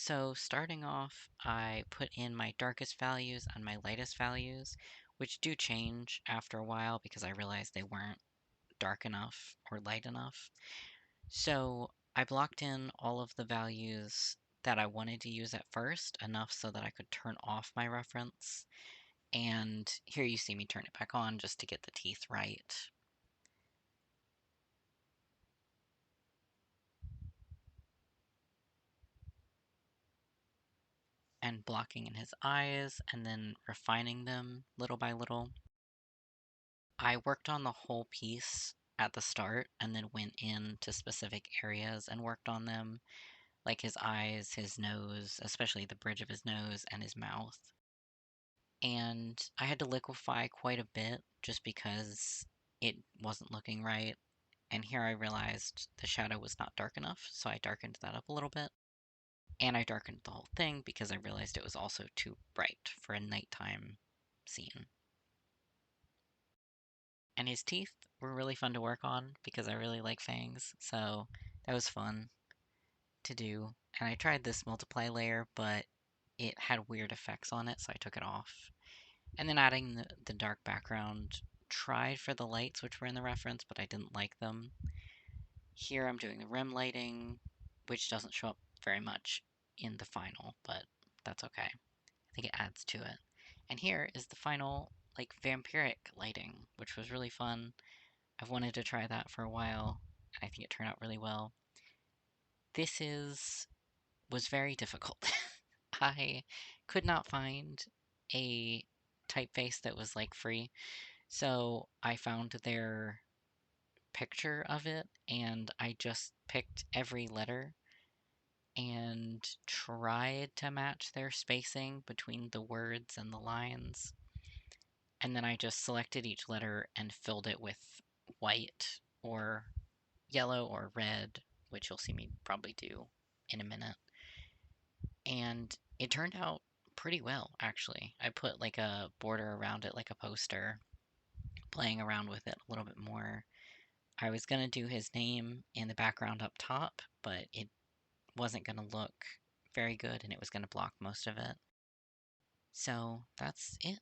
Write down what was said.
So starting off, I put in my darkest values and my lightest values, which do change after a while because I realized they weren't dark enough or light enough. So I blocked in all of the values that I wanted to use at first, enough so that I could turn off my reference. And here you see me turn it back on just to get the teeth right. And blocking in his eyes and then refining them little by little. I worked on the whole piece at the start and then went into specific areas and worked on them, like his eyes, his nose, especially the bridge of his nose and his mouth. And I had to liquefy quite a bit just because it wasn't looking right. And here I realized the shadow was not dark enough, so I darkened that up a little bit. And I darkened the whole thing because I realized it was also too bright for a nighttime scene. And his teeth were really fun to work on because I really like fangs, so that was fun to do. And I tried this multiply layer, but it had weird effects on it, so I took it off. And then adding the dark background, tried for the lights which were in the reference, but I didn't like them. Here I'm doing the rim lighting, which doesn't show up very much in the final, but that's okay. I think it adds to it. And here is the final, like, vampiric lighting, which was really fun. I've wanted to try that for a while, and I think it turned out really well. Was very difficult. I could not find a typeface that was like free, so I found their picture of it, and I just picked every letter and tried to match their spacing between the words and the lines. And then I just selected each letter and filled it with white or yellow or red, which you'll see me probably do in a minute. And it turned out pretty well, actually. I put like a border around it, like a poster, playing around with it a little bit more. I was going to do his name in the background up top, but it wasn't going to look very good and it was going to block most of it. So that's it.